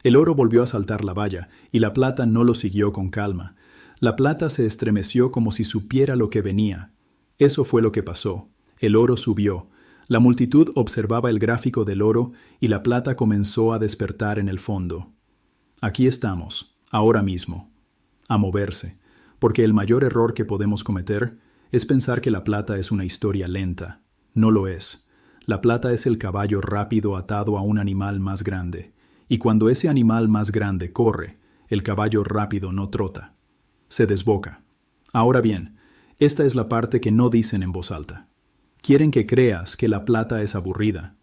El oro volvió a saltar la valla, y la plata no lo siguió con calma. La plata se estremeció como si supiera lo que venía. Eso fue lo que pasó. El oro subió. La multitud observaba el gráfico del oro y la plata comenzó a despertar en el fondo. Aquí estamos, ahora mismo. A moverse. Porque el mayor error que podemos cometer es pensar que la plata es una historia lenta. No lo es. La plata es el caballo rápido atado a un animal más grande. Y cuando ese animal más grande corre, el caballo rápido no trota. Se desboca. Ahora bien, esta es la parte que no dicen en voz alta. Quieren que creas que la plata es aburrida.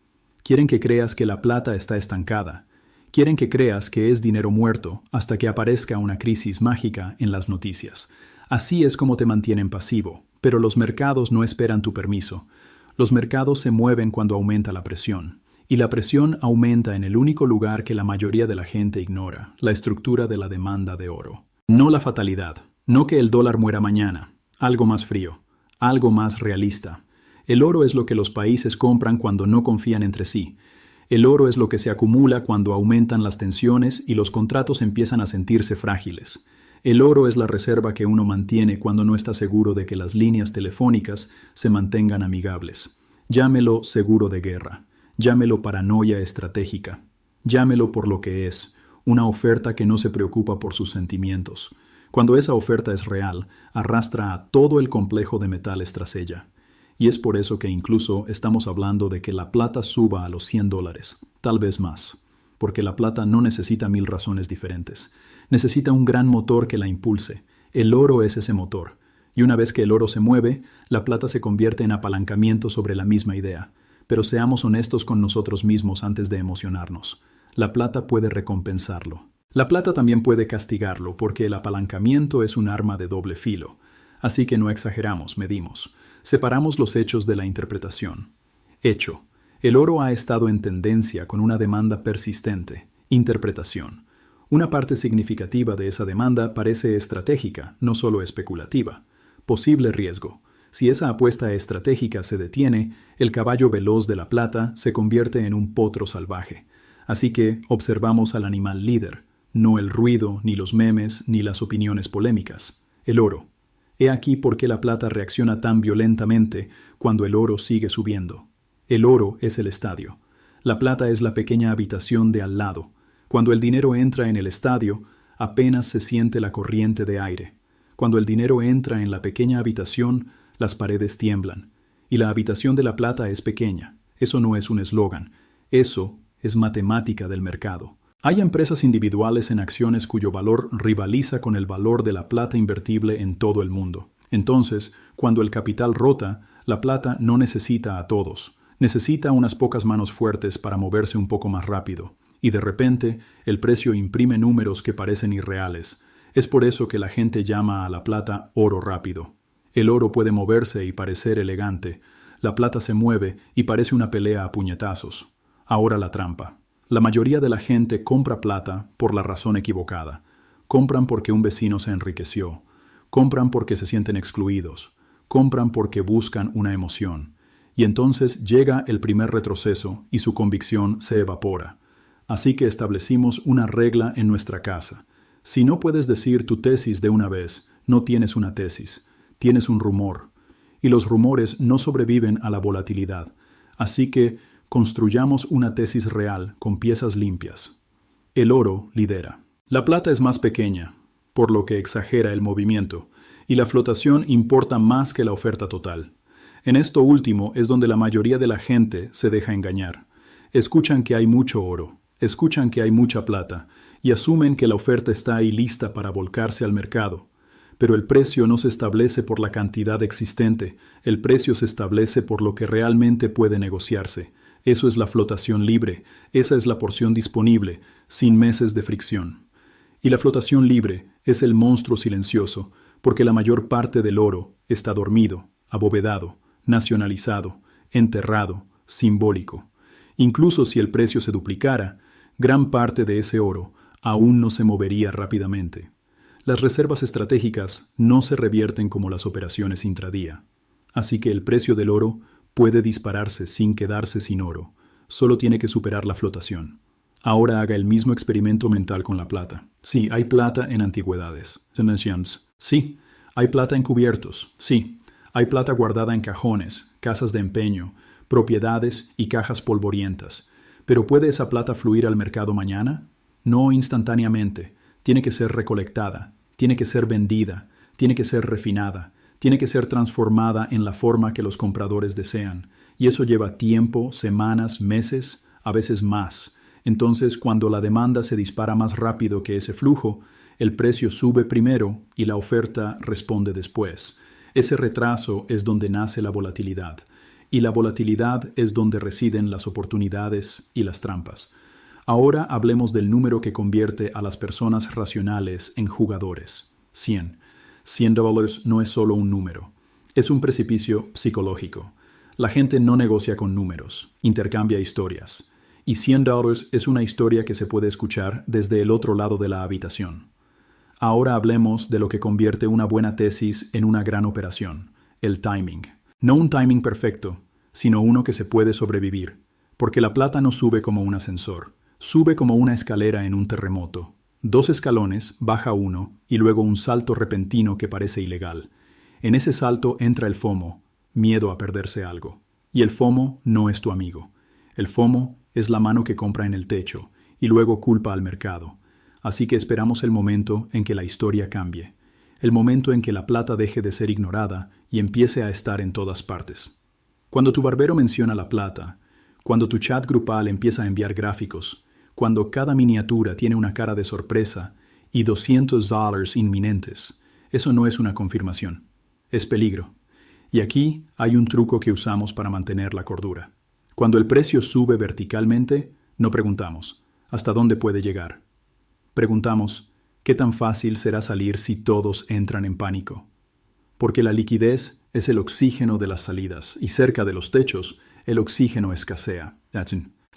Quieren que creas que la plata está estancada. Quieren que creas que es dinero muerto hasta que aparezca una crisis mágica en las noticias. Así es como te mantienen pasivo, pero los mercados no esperan tu permiso. Los mercados se mueven cuando aumenta la presión. Y la presión aumenta en el único lugar que la mayoría de la gente ignora, la estructura de la demanda de oro. No la fatalidad, no que el dólar muera mañana, algo más frío, algo más realista. El oro es lo que los países compran cuando no confían entre sí. El oro es lo que se acumula cuando aumentan las tensiones y los contratos empiezan a sentirse frágiles. El oro es la reserva que uno mantiene cuando no está seguro de que las líneas telefónicas se mantengan amigables. Llámelo seguro de guerra. Llámelo paranoia estratégica. Llámelo por lo que es, una oferta que no se preocupa por sus sentimientos. Cuando esa oferta es real, arrastra a todo el complejo de metales tras ella. Y es por eso que incluso estamos hablando de que la plata suba a los $100, tal vez más. Porque la plata no necesita 1000 razones diferentes. Necesita un gran motor que la impulse. El oro es ese motor. Y una vez que el oro se mueve, la plata se convierte en apalancamiento sobre la misma idea. Pero seamos honestos con nosotros mismos antes de emocionarnos. La plata puede recompensarlo. La plata también puede castigarlo, porque el apalancamiento es un arma de doble filo. Así que no exageramos, medimos. Separamos los hechos de la interpretación. Hecho. El oro ha estado en tendencia con una demanda persistente. Interpretación. Una parte significativa de esa demanda parece estratégica, no solo especulativa. Posible riesgo. Si esa apuesta estratégica se detiene, el caballo veloz de la plata se convierte en un potro salvaje. Así que observamos al animal líder, no el ruido, ni los memes, ni las opiniones polémicas. El oro. He aquí por qué la plata reacciona tan violentamente cuando el oro sigue subiendo. El oro es el estadio. La plata es la pequeña habitación de al lado. Cuando el dinero entra en el estadio, apenas se siente la corriente de aire. Cuando el dinero entra en la pequeña habitación, las paredes tiemblan. Y la habitación de la plata es pequeña. Eso no es un eslogan. Eso es matemática del mercado. Hay empresas individuales en acciones cuyo valor rivaliza con el valor de la plata invertible en todo el mundo. Entonces, cuando el capital rota, la plata no necesita a todos. Necesita unas pocas manos fuertes para moverse un poco más rápido. Y de repente, el precio imprime números que parecen irreales. Es por eso que la gente llama a la plata oro rápido. El oro puede moverse y parecer elegante. La plata se mueve y parece una pelea a puñetazos. Ahora la trampa. La mayoría de la gente compra plata por la razón equivocada. Compran porque un vecino se enriqueció. Compran porque se sienten excluidos. Compran porque buscan una emoción. Y entonces llega el primer retroceso y su convicción se evapora. Así que establecimos una regla en nuestra casa. Si no puedes decir tu tesis de una vez, no tienes una tesis. Tienes un rumor. Y los rumores no sobreviven a la volatilidad. Así que construyamos una tesis real con piezas limpias. El oro lidera. La plata es más pequeña, por lo que exagera el movimiento, y la flotación importa más que la oferta total. En esto último es donde la mayoría de la gente se deja engañar. Escuchan que hay mucho oro, escuchan que hay mucha plata, y asumen que la oferta está ahí lista para volcarse al mercado. Pero el precio no se establece por la cantidad existente, el precio se establece por lo que realmente puede negociarse. Eso es la flotación libre, esa es la porción disponible, sin meses de fricción. Y la flotación libre es el monstruo silencioso, porque la mayor parte del oro está dormido, abovedado, nacionalizado, enterrado, simbólico. Incluso si el precio se duplicara, gran parte de ese oro aún no se movería rápidamente. Las reservas estratégicas no se revierten como las operaciones intradía. Así que el precio del oro puede dispararse sin quedarse sin oro. Solo tiene que superar la flotación. Ahora haga el mismo experimento mental con la plata. Sí, hay plata en antigüedades. Sí, hay plata en cubiertos. Sí, hay plata guardada en cajones, casas de empeño, propiedades y cajas polvorientas. ¿Pero puede esa plata fluir al mercado mañana? No instantáneamente. Tiene que ser recolectada, tiene que ser vendida, tiene que ser refinada, tiene que ser transformada en la forma que los compradores desean. Y eso lleva tiempo, semanas, meses, a veces más. Entonces, cuando la demanda se dispara más rápido que ese flujo, el precio sube primero y la oferta responde después. Ese retraso es donde nace la volatilidad. Y la volatilidad es donde residen las oportunidades y las trampas. Ahora hablemos del número que convierte a las personas racionales en jugadores. 100. $100 no es solo un número. Es un precipicio psicológico. La gente no negocia con números, intercambia historias. Y $100 es una historia que se puede escuchar desde el otro lado de la habitación. Ahora hablemos de lo que convierte una buena tesis en una gran operación, el timing. No un timing perfecto, sino uno que se puede sobrevivir, porque la plata no sube como un ascensor, sube como una escalera en un terremoto. 2 escalones, baja uno, y luego un salto repentino que parece ilegal. En ese salto entra el FOMO, miedo a perderse algo. Y el FOMO no es tu amigo. El FOMO es la mano que compra en el techo, y luego culpa al mercado. Así que esperamos el momento en que la historia cambie, el momento en que la plata deje de ser ignorada y empiece a estar en todas partes. Cuando tu barbero menciona la plata, cuando tu chat grupal empieza a enviar gráficos, cuando cada miniatura tiene una cara de sorpresa y $200 inminentes, eso no es una confirmación, es peligro. Y aquí hay un truco que usamos para mantener la cordura. Cuando el precio sube verticalmente, no preguntamos, ¿hasta dónde puede llegar? Preguntamos, ¿qué tan fácil será salir si todos entran en pánico? Porque la liquidez es el oxígeno de las salidas y cerca de los techos, el oxígeno escasea.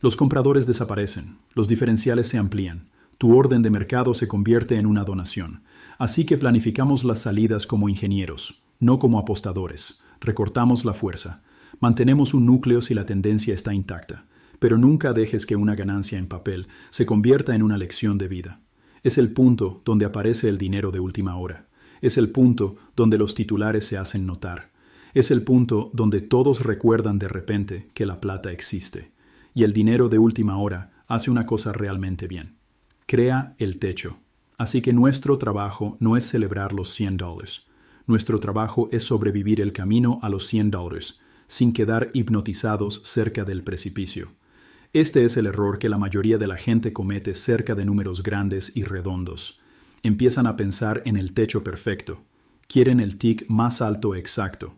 Los compradores desaparecen, los diferenciales se amplían, tu orden de mercado se convierte en una donación. Así que planificamos las salidas como ingenieros, no como apostadores. Recortamos la fuerza. Mantenemos un núcleo si la tendencia está intacta, pero nunca dejes que una ganancia en papel se convierta en una lección de vida. Es el punto donde aparece el dinero de última hora. Es el punto donde los titulares se hacen notar. Es el punto donde todos recuerdan de repente que la plata existe. Y el dinero de última hora hace una cosa realmente bien. Crea el techo. Así que nuestro trabajo no es celebrar los $100. Nuestro trabajo es sobrevivir el camino a los $100, sin quedar hipnotizados cerca del precipicio. Este es el error que la mayoría de la gente comete cerca de números grandes y redondos. Empiezan a pensar en el techo perfecto. Quieren el tick más alto exacto.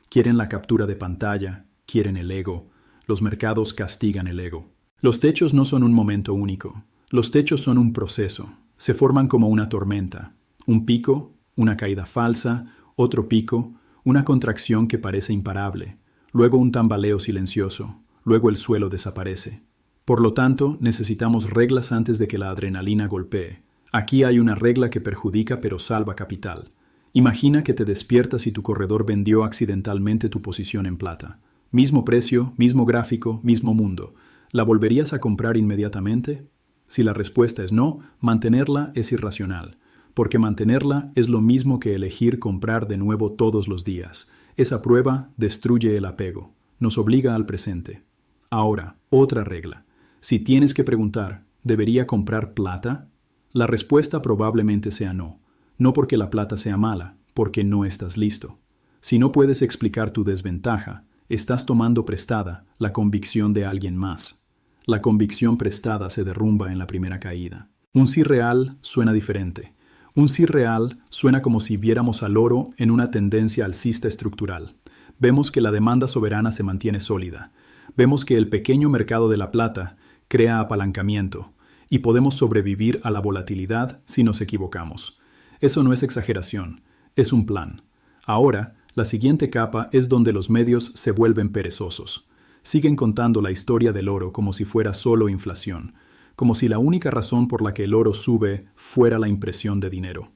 Quieren la captura de pantalla. Quieren el ego. Los mercados castigan el ego. Los techos no son un momento único. Los techos son un proceso. Se forman como una tormenta. Un pico, una caída falsa, otro pico, una contracción que parece imparable. Luego un tambaleo silencioso. Luego el suelo desaparece. Por lo tanto, necesitamos reglas antes de que la adrenalina golpee. Aquí hay una regla que perjudica pero salva capital. Imagina que te despiertas y tu corredor vendió accidentalmente tu posición en plata. Mismo precio, mismo gráfico, mismo mundo. ¿La volverías a comprar inmediatamente? Si la respuesta es no, mantenerla es irracional, porque mantenerla es lo mismo que elegir comprar de nuevo todos los días. Esa prueba destruye el apego, nos obliga al presente. Ahora, otra regla. Si tienes que preguntar, ¿debería comprar plata? La respuesta probablemente sea no. No porque la plata sea mala, porque no estás listo. Si no puedes explicar tu desventaja, estás tomando prestada la convicción de alguien más. La convicción prestada se derrumba en la primera caída. Un sí real suena diferente. Un sí real suena como si viéramos al oro en una tendencia alcista estructural. Vemos que la demanda soberana se mantiene sólida. Vemos que el pequeño mercado de la plata crea apalancamiento y podemos sobrevivir a la volatilidad si nos equivocamos. Eso no es exageración, es un plan. Ahora, la siguiente capa es donde los medios se vuelven perezosos. Siguen contando la historia del oro como si fuera solo inflación, como si la única razón por la que el oro sube fuera la impresión de dinero.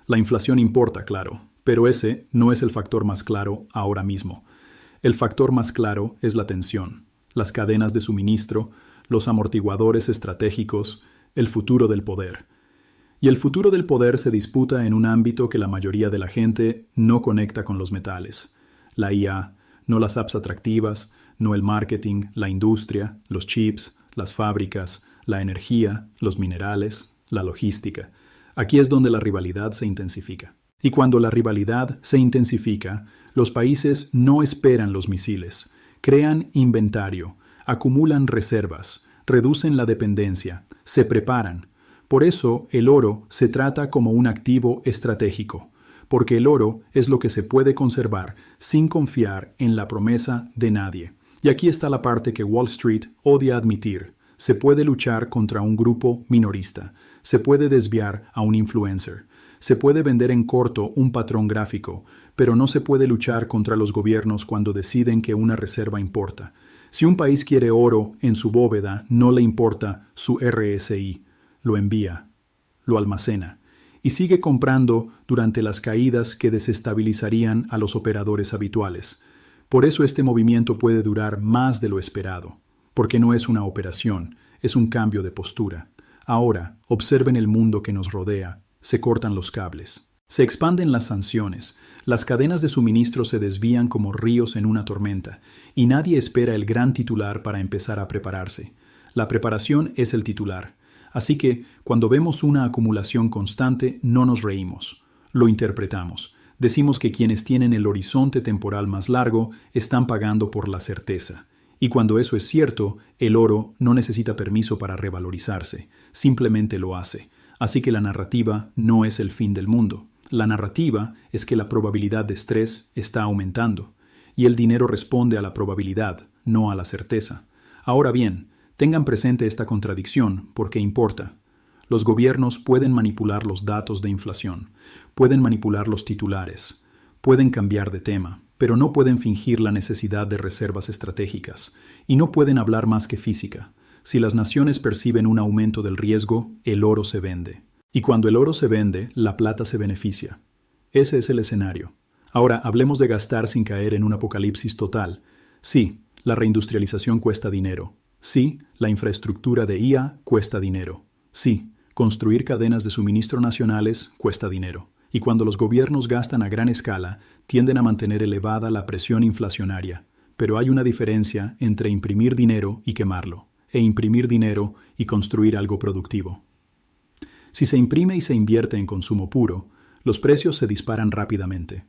La inflación importa, claro, pero ese no es el factor más claro ahora mismo. El factor más claro es la tensión, las cadenas de suministro, los amortiguadores estratégicos, el futuro del poder. Y el futuro del poder se disputa en un ámbito que la mayoría de la gente no conecta con los metales. La IA, no las apps atractivas, no el marketing, la industria, los chips, las fábricas, la energía, los minerales, la logística. Aquí es donde la rivalidad se intensifica. Y cuando la rivalidad se intensifica, los países no esperan los misiles, crean inventario, acumulan reservas, reducen la dependencia, se preparan. Por eso el oro se trata como un activo estratégico, porque el oro es lo que se puede conservar sin confiar en la promesa de nadie. Y aquí está la parte que Wall Street odia admitir. Se puede luchar contra un grupo minorista, se puede desviar a un influencer, se puede vender en corto un patrón gráfico, pero no se puede luchar contra los gobiernos cuando deciden que una reserva importa. Si un país quiere oro en su bóveda, no le importa su RSI, lo envía, lo almacena y sigue comprando durante las caídas que desestabilizarían a los operadores habituales. Por eso este movimiento puede durar más de lo esperado, porque no es una operación, es un cambio de postura. Ahora, observen el mundo que nos rodea, se cortan los cables, se expanden las sanciones, las cadenas de suministro se desvían como ríos en una tormenta, y nadie espera el gran titular para empezar a prepararse. La preparación es el titular. Así que, cuando vemos una acumulación constante, no nos reímos, lo interpretamos. Decimos que quienes tienen el horizonte temporal más largo están pagando por la certeza. Y cuando eso es cierto, el oro no necesita permiso para revalorizarse, simplemente lo hace. Así que la narrativa no es el fin del mundo. La narrativa es que la probabilidad de estrés está aumentando, y el dinero responde a la probabilidad, no a la certeza. Ahora bien, tengan presente esta contradicción porque importa. Los gobiernos pueden manipular los datos de inflación, pueden manipular los titulares, pueden cambiar de tema, pero no pueden fingir la necesidad de reservas estratégicas, y no pueden hablar más que física. Si las naciones perciben un aumento del riesgo, el oro se vende. Y cuando el oro se vende, la plata se beneficia. Ese es el escenario. Ahora, hablemos de gastar sin caer en un apocalipsis total. Sí, la reindustrialización cuesta dinero. Sí, la infraestructura de IA cuesta dinero. Sí, construir cadenas de suministro nacionales cuesta dinero. Y cuando los gobiernos gastan a gran escala, tienden a mantener elevada la presión inflacionaria. Pero hay una diferencia entre imprimir dinero y quemarlo, e imprimir dinero y construir algo productivo. Si se imprime y se invierte en consumo puro, los precios se disparan rápidamente.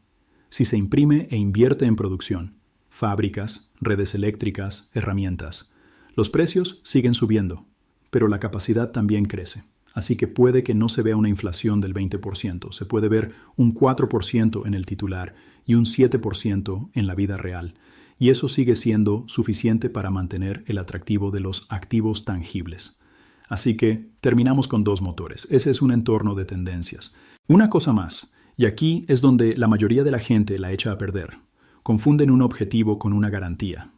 Si se imprime e invierte en producción, fábricas, redes eléctricas, herramientas, los precios siguen subiendo, pero la capacidad también crece. Así que puede que no se vea una inflación del 20%, se puede ver un 4% en el titular y un 7% en la vida real, y eso sigue siendo suficiente para mantener el atractivo de los activos tangibles. Así que terminamos con dos motores. Ese es un entorno de tendencias. Una cosa más, y aquí es donde la mayoría de la gente la echa a perder. Confunden un objetivo con una garantía.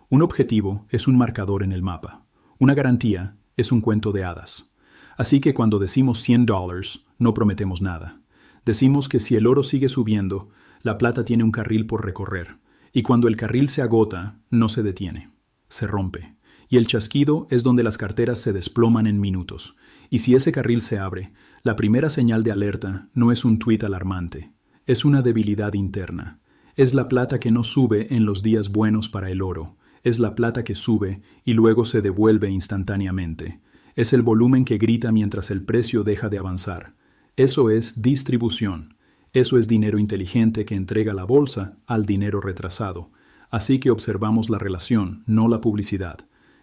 Un objetivo es un marcador en el mapa. Una garantía es un cuento de hadas. Así que cuando decimos $100, no prometemos nada. Decimos que si el oro sigue subiendo, la plata tiene un carril por recorrer. Y cuando el carril se agota, no se detiene. Se rompe. Y el chasquido es donde las carteras se desploman en minutos. Y si ese carril se abre, la primera señal de alerta no es un tuit alarmante, es una debilidad interna. Es la plata que no sube en los días buenos para el oro, es la plata que sube y luego se devuelve instantáneamente. Es el volumen que grita mientras el precio deja de avanzar. Eso es distribución. Eso es dinero inteligente que entrega la bolsa al dinero retrasado. Así que observamos la relación, no la publicidad.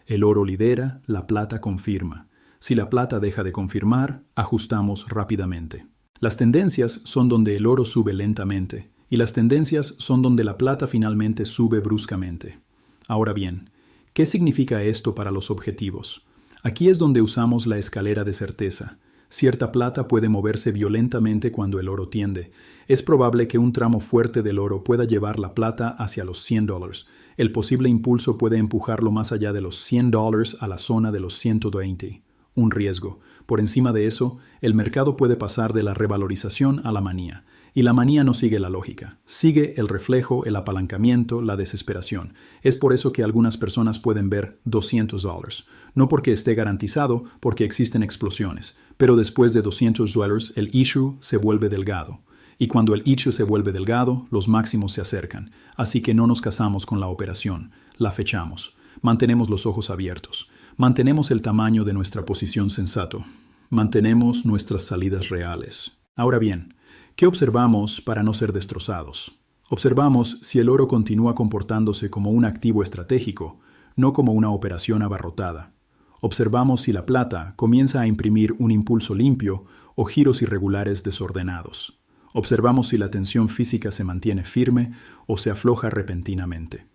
El oro lidera, la plata confirma. Si la plata deja de confirmar, ajustamos rápidamente. Las tendencias son donde el oro sube lentamente, y las tendencias son donde la plata finalmente sube bruscamente. Ahora bien, ¿qué significa esto para los objetivos? Aquí es donde usamos la escalera de certeza. Cierta plata puede moverse violentamente cuando el oro tiende. Es probable que un tramo fuerte del oro pueda llevar la plata hacia los $100. El posible impulso puede empujarlo más allá de los $100 a la zona de los 120. un riesgo. Por encima de eso, el mercado puede pasar de la revalorización a la manía. Y la manía no sigue la lógica, sigue el reflejo, el apalancamiento, la desesperación. Es por eso que algunas personas pueden ver $200. No porque esté garantizado, porque existen explosiones. Pero después de $200, el issue se vuelve delgado. Y cuando el issue se vuelve delgado, los máximos se acercan. Así que no nos casamos con la operación, la fechamos. Mantenemos los ojos abiertos. Mantenemos el tamaño de nuestra posición sensato. Mantenemos nuestras salidas reales. Ahora bien, ¿qué observamos para no ser destrozados? Observamos si el oro continúa comportándose como un activo estratégico, no como una operación abarrotada. Observamos si la plata comienza a imprimir un impulso limpio o giros irregulares desordenados. Observamos si la tensión física se mantiene firme o se afloja repentinamente.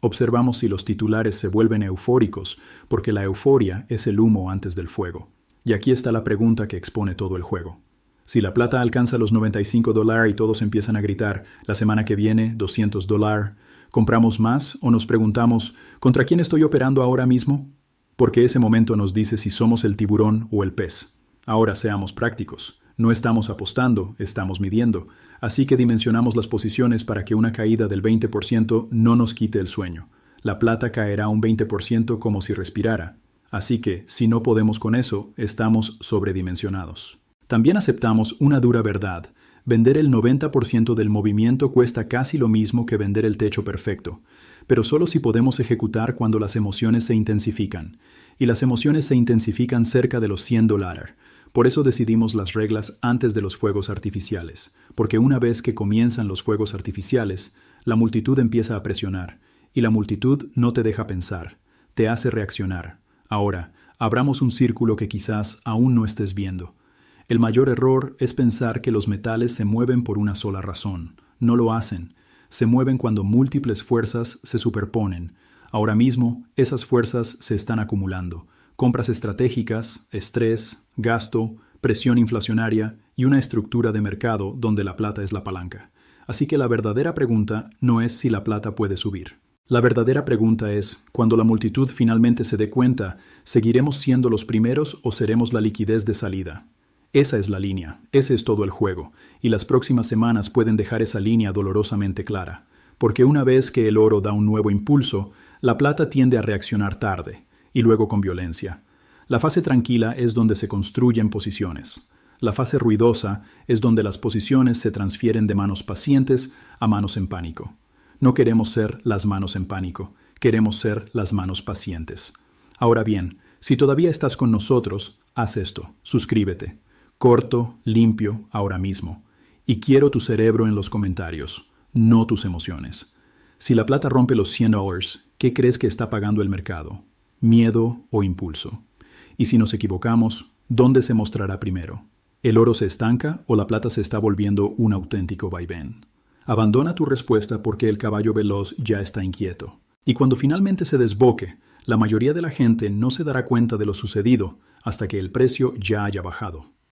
Observamos si los titulares se vuelven eufóricos, porque la euforia es el humo antes del fuego. Y aquí está la pregunta que expone todo el juego. Si la plata alcanza los $95 y todos empiezan a gritar, la semana que viene, $200, ¿compramos más o nos preguntamos, ¿contra quién estoy operando ahora mismo? Porque ese momento nos dice si somos el tiburón o el pez. Ahora seamos prácticos. No estamos apostando, estamos midiendo. Así que dimensionamos las posiciones para que una caída del 20% no nos quite el sueño. La plata caerá un 20% como si respirara. Así que, si no podemos con eso, estamos sobredimensionados. También aceptamos una dura verdad. Vender el 90% del movimiento cuesta casi lo mismo que vender el techo perfecto, pero solo si podemos ejecutar cuando las emociones se intensifican. Y las emociones se intensifican cerca de los $100. Por eso decidimos las reglas antes de los fuegos artificiales, porque una vez que comienzan los fuegos artificiales, la multitud empieza a presionar, y la multitud no te deja pensar, te hace reaccionar. Ahora, abramos un círculo que quizás aún no estés viendo. El mayor error es pensar que los metales se mueven por una sola razón. No lo hacen. Se mueven cuando múltiples fuerzas se superponen. Ahora mismo, esas fuerzas se están acumulando. Compras estratégicas, estrés, gasto, presión inflacionaria y una estructura de mercado donde la plata es la palanca. Así que la verdadera pregunta no es si la plata puede subir. La verdadera pregunta es, cuando la multitud finalmente se dé cuenta, ¿seguiremos siendo los primeros o seremos la liquidez de salida? Esa es la línea, ese es todo el juego, y las próximas semanas pueden dejar esa línea dolorosamente clara. Porque una vez que el oro da un nuevo impulso, la plata tiende a reaccionar tarde, y luego con violencia. La fase tranquila es donde se construyen posiciones. La fase ruidosa es donde las posiciones se transfieren de manos pacientes a manos en pánico. No queremos ser las manos en pánico, queremos ser las manos pacientes. Ahora bien, si todavía estás con nosotros, haz esto, suscríbete. Corto, limpio, ahora mismo. Y quiero tu cerebro en los comentarios, no tus emociones. Si la plata rompe los $100, ¿qué crees que está pagando el mercado? ¿Miedo o impulso? Y si nos equivocamos, ¿dónde se mostrará primero? ¿El oro se estanca o la plata se está volviendo un auténtico vaivén? Abandona tu respuesta porque el caballo veloz ya está inquieto. Y cuando finalmente se desboque, la mayoría de la gente no se dará cuenta de lo sucedido hasta que el precio ya haya bajado.